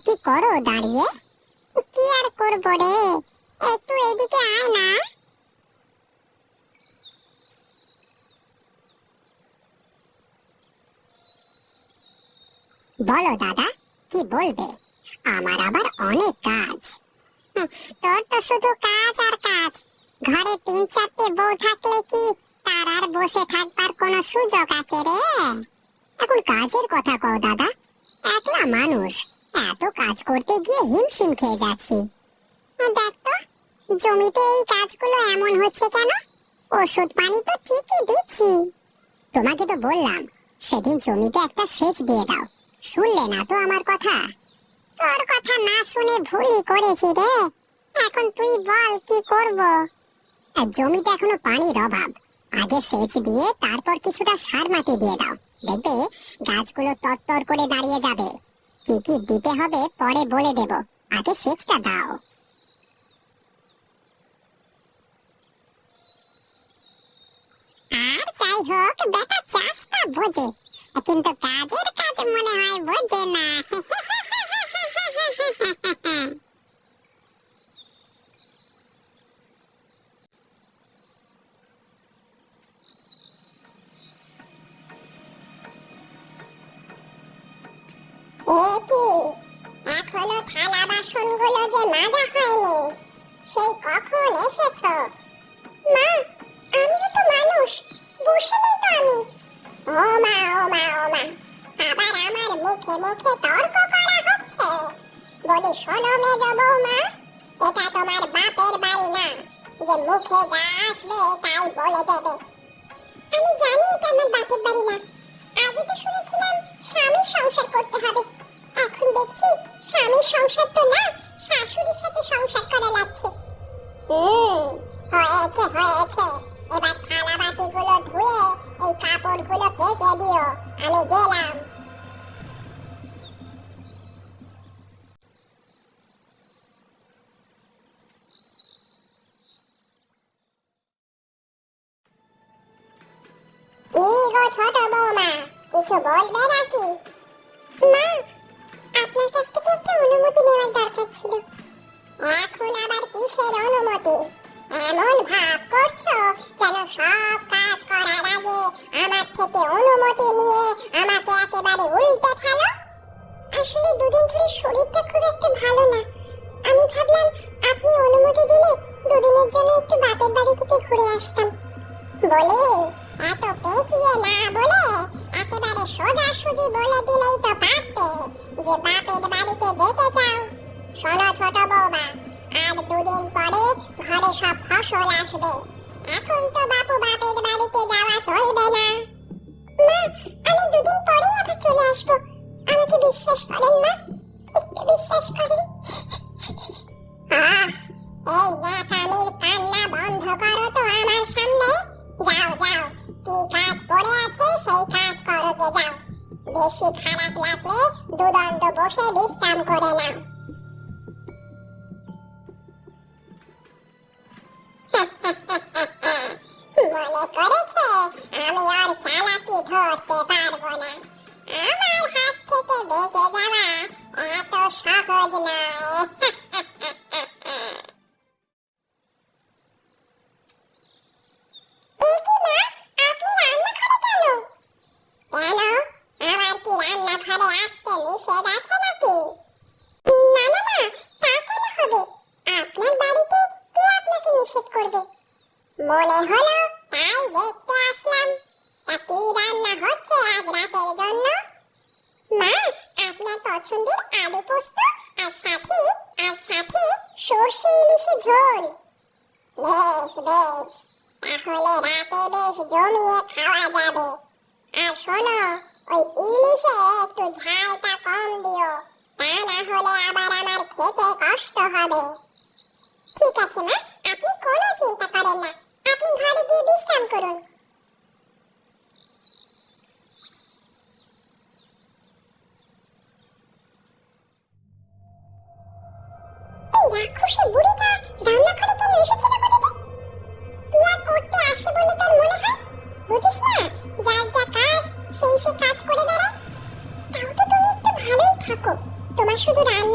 কি করো দাঁড়িয়ে? কি আর করবো রে, একটু এদিকে আয় না। বলো দাদা, কি বলবে? আমার আবার অনেক কাজ। তোর তো শুধু কাজ আর কাজ। ঘরে 3-4টে বউ থাকলে কি তার আর বসে থাকবার কোনো সুযোগ আছে রে? এখন কাজের কথা কও দাদা। একলা মানুষ, এত কাজ করতে গিয়ে হিমশিম খেয়ে যাচ্ছি। দেখ তো, জমিতে এই কাজগুলো এমন হচ্ছে কেন? ওষুধ পানি তো ঠিকই দিচ্ছি। তোমাকে তো বললাম সেদিন জমিতে একটা সেচ দিয়ে দাও, শুনলে না তো আমার কথা। তোর কথা না শুনে ভুলই করেছি রে। এখন তুই বল কি করব? জমিতে এখনো পানির অভাব। আগে সেচ দিয়ে তারপর কিছুটা সার মাটি দিয়ে দাও, দেখবে গাছগুলো তরতর করে দাঁড়িয়ে যাবে। কি কি দিতে হবে পরে বলে দেব, আগে সেচটা দাও। আর যাই হোক, বেটা চাষটা বোঝে, কিন্তু কাজের কাজ মনে হয় বোঝে না। এখনো থালা বাসনগুলো যে মাজা হয়নি, সেই কখন এসেছো? মা, আমিও তো মানুষ, বসে নেই তো আমি। ও মা, ও মা, ও মা, আবার আমার মুখে মুখে তর্ক করা হচ্ছে। বলি শোনো মেজো বৌমা, এটা তোমার বাপের বাড়ি না যে মুখে যা আসবে তাই বলে দেবে। আমি জানি এটা আমার বাপের বাড়ি না। আগে তো শুনেছিলাম স্বামীর সংসার করতে হবে, এখন দেখছি স্বামীর সংসার তো না, শাশুড়ির সাথে সংসার করা লাগছে। হয়েছে হয়েছে, এবার থালা বাটিগুলো ধুয়ে এই কাপড়গুলো কেচে দিও, আমি গেলাম। ছোট বৌমা, কিছু বলবে নাকি? মা, আপনার কাছ থেকে একটা অনুমতি নেওয়ার দরকার ছিল। এখন আবার কিসের অনুমতি? এমন ভাব করছো যেন সব কাজ করার আগে আমার থেকে অনুমতি নিয়ে আমাকে একেবারে উল্টে ফেলো। আসলে দুদিন ধরে শরীরটা খুব একটা ভালো না। আমি ভাবলাম আপনি অনুমতি দিলে দুদিনের জন্য একটু বাপের বাড়ি থেকে ঘুরে আসতাম। বলি, এত পেঁচিয়ে না বলে একেবারে সোজাসুজি বলে দিলেই তো পারতে যে বাপের বাড়িতে যেতে চাও। শোনো ছোট বৌমা, আর দুদিন পরে ঘরে সব ফসল আসবে। এখন তো বাপু বাপের বাড়িতে যাওয়া চলবে না। মা, আমি দুদিন পরে আবার চলে আসবো। আমাকে বিশ্বাস করেন না? একটু বিশ্বাস করেন। এই ন্যাকামির কান্না বন্ধ করো তো আমার সামনে। যাও যাও, কি কাজ পড়ে আছে সেই কাজ করো গে যাও। বেশি খারাপ লাগলে দুদণ্ড বসে বিশ্রাম করে নাও। মনে করেছে আমি আর চালাকি ধরতে পারবো না? আমার হাত থেকে বেঁচে যাওয়া এত সহজ নয়। মনে হলো তাই দেখতে আসলাম। তা কি রান্না হচ্ছে আজ রাতের জন্য? মা, আপনার পছন্দের আলু পোস্ত আর সাথে সরষে ইলিশে ঝোল। বেশ বেশ, তাহলে রাতে বেশ জমিয়ে খাওয়া যাবে। আর শোনো, ওই ইলিশে একটু ঝালটা কম দিও, তা না হলে আবার আমার খেতে কষ্ট হবে। ঠিক আছে মা, আপনি কোনো চিন্তা করেন না, আপনি ঘরে গিয়ে বিশ্রাম করুন। এই রাক্ষসী বুড়িটা রান্নাঘরে কেন এসেছিল বলতো? কি আর করতে আসে বলে তোর মনে হয়? বুঝিস না, যার যা কাজ সেই সে কাজ করে বেড়ায়। তাও তো তুমি একটু ভালোই থাকো, তোমার শুধু রান্না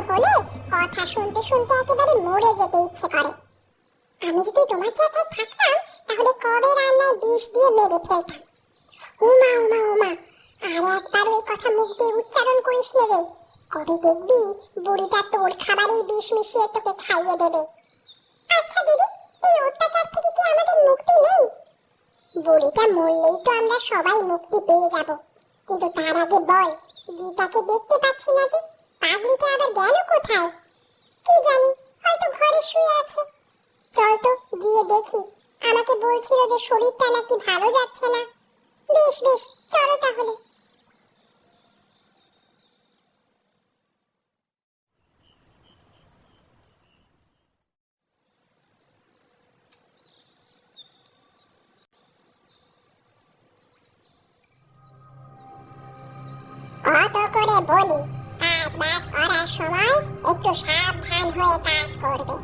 হলে কথা শুনতে শুনতে একেবারে মরে যেতে ইচ্ছে করে। আমি যদি তোমার জায়গায় থাকতাম তাহলে কবে রান্নায় বিষ দিয়ে মেরে ফেলতাম। ওমা ওমা ওমা, আর একবার ওই কথা মুখ দিয়ে উচ্চারণ করিস না রে। কবে দেখবি বুড়িটা তোর খাবারেই বিষ মিশিয়ে তোকে খাইয়ে দেবে। আচ্ছা দিদি, এই অত্যাচার থেকে কি আমাদের মুক্তি নেই? বুড়িটা মরলেই তো আমরা সবাই মুক্তি পেয়ে যাব, কিন্তু তার আগে বল, গীতাকে দেখতে পাচ্ছি না যে, পাগলিটা আবার গেল কোথায়? কি জানি, হয়তো ঘরে শুয়ে আছে। চল তো গিয়ে দেখি। আমাকে বলছিল যে শরীরটা নাকি ভালো যাচ্ছে না। বেশ বেশ, চলো তাহলে। কত করে বলি, কাজ বাজ করার সময় একটু সাবধান হয়ে কাজ করবে।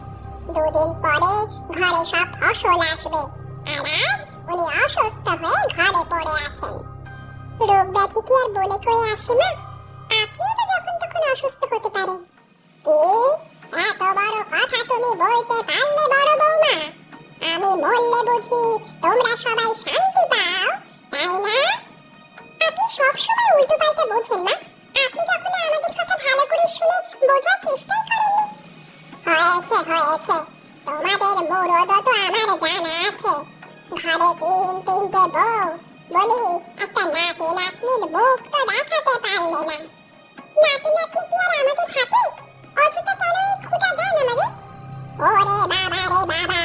দুদিন পরে ঘরে সব ফসল আসবে, আর আজ উনি অসুস্থ হয়ে ঘরে পড়ে আছেন। রোগ ব্যাধি কি আর বলে কয়ে আসে না? আপনিও তো যখন তখন অসুস্থ হতে পারেন। কি এত বড় কথা তুমি বলতে পারলে বড় বৌমা? আমি বললে বুঝি তোমরা সবাই শান্তি পাও, তাই না? আপনি সব সময় উল্টো পাল্টা বোঝেন না। আপনি কখনো আমাদের কথা ভালো করে শুনে বোঝার চেষ্টাই করেননি। হয়েছে হয়েছে, তোমাদের মুরদ তো আমার জানা আছে। ঘরে তিনটে বউ, বলি একটা নাতি নাতনির মুখ তো দেখাতে পারলে না। নাতি নাতনি কি আর আমাদের হাতে? অযথা কেন এই ক্ষুধা দেন আমাদের? ওরে বাবা রে বাবা,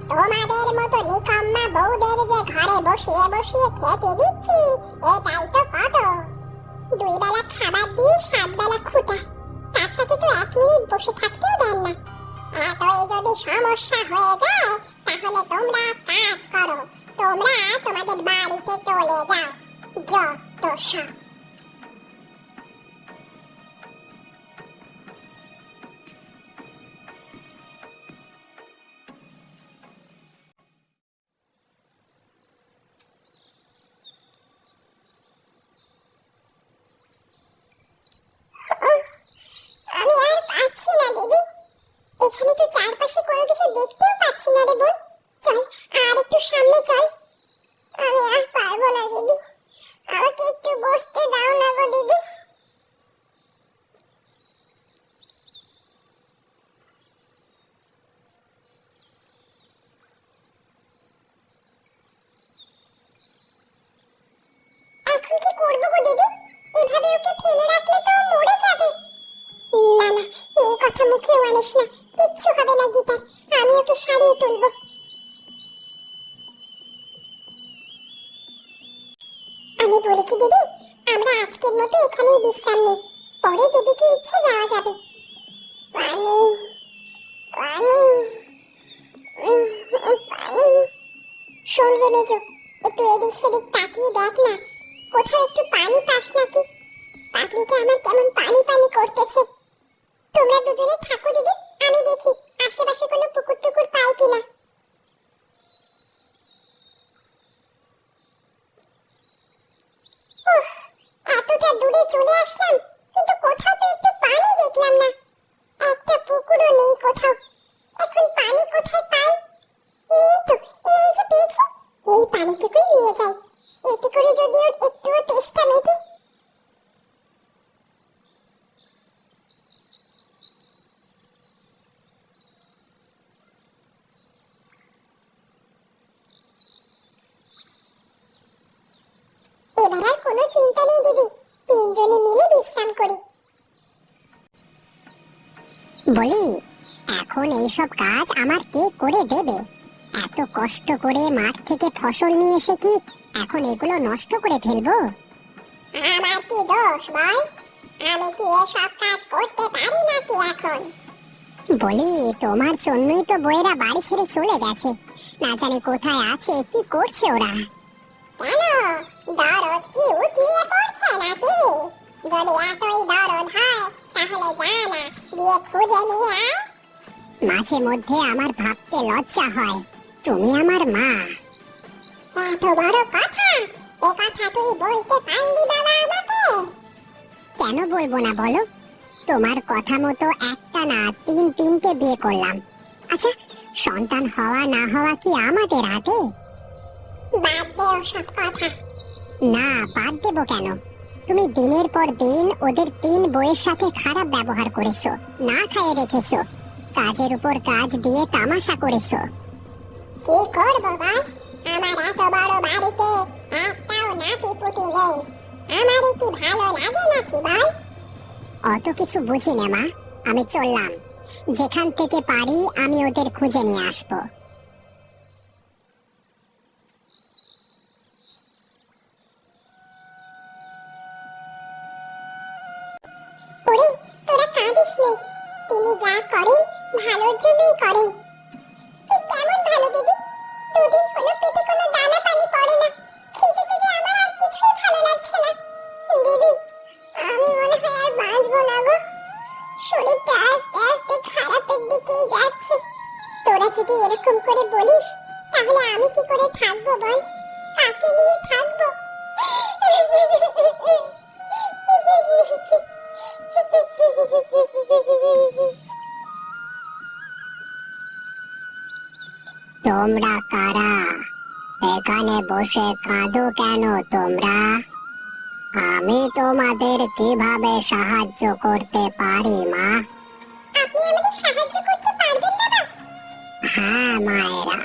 তোমাদের মতো নিকম্মা বউদের যে ঘরে বসিয়ে বসিয়ে খেতে দিচ্ছি, এটাই তো কত। 2 বেলা খাবার দিয়ে 7 বেলা খুঁটা, তার সাথে তো 1 মিনিট বসে থাকতেও দেন না। এতই যদি সমস্যা হয়ে যায় তাহলে তোমরা কাজ করো, তোমরা তোমাদের বাড়িতে চলে যাও। যত সব। আমি আর পাচ্ছি না দিদি, এখানে তো চারপাশে কোনো কিছু দেখতেও পাচ্ছি না রে বোন। চল আর একটু সামনে চল। আমি আর পারবো না দিদি, আমাকে একটু বসতে দাও না গো দিদি। এখন কি করবো গো দিদি? এভাবে ওকে ফেলে রাখলে তো মরে যাবে। না না, এই কথা মুখে আনিস না, কিচ্ছু হবে না গীতা, আমি ওকে সারিয়ে তুলবো। আমি বলি কি দিদি, আমরা আজকের মতো এখানেই বিশ্রাম নিই, পরে যেদিকে ইচ্ছে যাওয়া যাবে। পানি পানি পানি। শোন রে মেজো, একটু এদিক সেদিক তাকিয়ে দেখ না, কোথাও একটু পানি পাস নাকি। পাগলিটা আমার কেমন পানি পানি করতেছে। তোমরা দুজনে থাকো দিদি, আমি দেখি আশেপাশে কোনো পুকুর টুকুর পাই কিনা। এতটা দূরে চলে আসলাম, কিন্তু কোথাও তো একটু পানি দেখলাম না। একটা পুকুরও নেই কোথাও। এখন পানি কোথায় পাই? এই তো, এই যে পেয়েছি, এই পানিটুকুই নিয়ে যাই, এতে করে যদি ওর একটুও তেষ্টা মেটে। এবার আর কোনো চিন্তা নেই দিদি, তিনজনে মিলে বিশ্রাম করি। বলি, এখন এইসব কাজ আমার কে করে দেবে? এত কষ্ট করে মাঠ থেকে ফসল নিয়ে এসে কি এখন এগুলো নষ্ট করে ফেলবো? আমার কি দোষ বল? আমি কি এসব কাজ করতে পারি নাকি এখন? বলি, তোমার জন্যই তো বউয়েরা বাড়ি ছেড়ে চলে গেছে, না জানি কোথায় আছে, কি করছে ওরা। কেন, দরদ কি উতলিয়ে পড়ছে নাকি? যদি এতই দরদ হয় তাহলে যা না, দিয়ে খুঁজে নিয়ে আয়। মাঝে মধ্যে আমার ভাবতে লজ্জা হয়, তুমি আমার মা। এত বড় কথা, এ কথা তুই বলতে পারলি বাবা আমাকে? কেন বলবো না বলো? তোমার কথা মতো একটা না তিনটে বিয়ে করলাম। আচ্ছা, সন্তান হওয়া না হওয়া কি আমাদের হাতে? বাদ দে ওসব কথা। না, বাদ দেবো কেন? তুমি দিনের পর দিন ওদের 3 বউয়ের সাথে খারাপ ব্যবহার করেছো, না খাইয়ে রেখেছো, কাজের উপর কাজ দিয়ে তামাশা করেছো। কি করবো বল, আমার এত বড় বাড়িতে একটাও নাতিপুতি নেই, আমারই কি ভালো লাগে নাকি বল? অত কিছু বুঝি না মা, আমি চললাম। যেখান থেকে পারি আমি ওদের খুঁজে নিয়ে আসবো। ওরে, তোরা কাঁদিস নে, তিনি যা করেন ভালোর জন্যই করেন। এ কেমন ভালো দিদি, দুদিন হলো পেটে কোনো দানা পানি পড়ে না, খিদেতে যে আমার আর কিছুই ভালো লাগছে না। দিদি, আমি মনে হয় আর বাঁচবো না গো, শরীরটা আস্তে আস্তে খারাপের দিকেই যাচ্ছে। তোরা যদি এরকম করে বলিস তাহলে আমি কি করে থাকবো বল, কাকে নিয়ে থাকবো? তোমরা কারা? এখানে বসে কাঁদো কেন তোমরা? আমি তোমাদের কিভাবে সাহায্য করতে পারি মা? আপনি আমাদের সাহায্য করতে পারবেন বাবা? হ্যাঁ মায়েরা,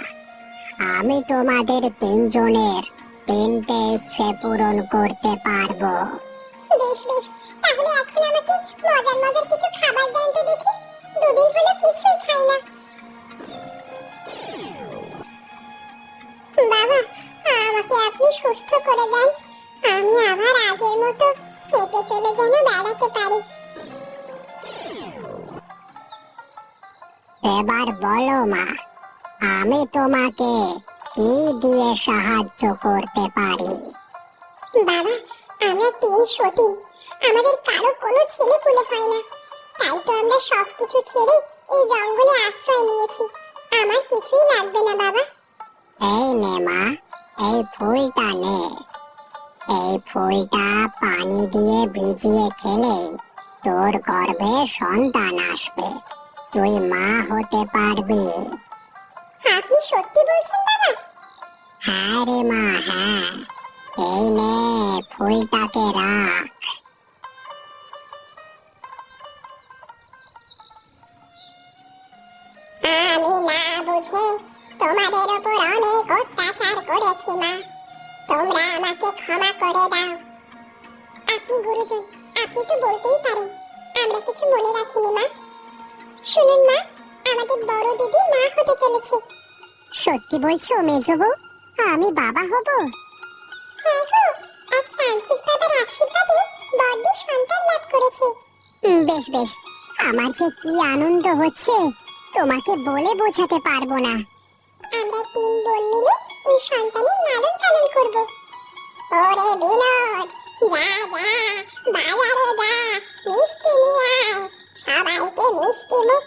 আমি তোমাদের 3 জনের 3টে ইচ্ছে পূরণ করতে পারবো। বেশ বেশ, তাহলে এখন আমাকে মজার মজার কিছু খাবার দেন তো দেখি, দুদিন হলো কিছুই খাই না। বাবা, আমাকে আপনি সুস্থ করে দেন, আমি আবার আগের মতো হেঁটে চলে যেন বেড়াতে পারি। এবার বলো মা, আমি তোমাকে কি দিয়ে সাহায্য করতে পারি? বাবা, আমরা 3 সতীন, আমাদের কারো কোনো ছেলে পুলে হয় না, তাই তো আমরা সবকিছু ছেড়ে এই জঙ্গলে আশ্রয় নিয়েছি। আমার কিছুই লাগবে না বাবা। এই নে মা, এই ফুলটা নে। এই ফুলটা পানি দিয়ে ভিজিয়ে খেলে তোর গর্ভে সন্তান আসবে, তুই মা হতে পারবি। আপনি সত্যি বলছেন বাবা? হ্যাঁ রে মা, হ্যাঁ। এই নে, ফুলটাকে রাখ। আমি না বুঝে তোমাদের উপর অনেক অত্যাচার করেছি মা, তোমরা আমাকে ক্ষমা করে দাও। আপনি গুরুজন, আপনি তো বলতেই পারেন, আমরা কিছু মনে রাখিনি মা। শুনুন মা, আমাদের বড় দিদি মা হতে চলেছে। সত্যি বলছো মেজো বউ? আমি বাবা হব? হ্যাঁ গো, এক তান্ত্রিক বাবার আশীর্বাদে বড়দি সন্তান লাভ করেছে। বেশ বেশ, আমার যে কি আনন্দ হচ্ছে তোমাকে বলে বোঝাতে পারবো না। আমরা 3 বোন মিলে এই সন্তানের লালন পালন করব। ওরে বিনোদ, যা যা, বাজারে যা, মিষ্টি নিয়ে আয়, সবাইকে মিষ্টি মুখ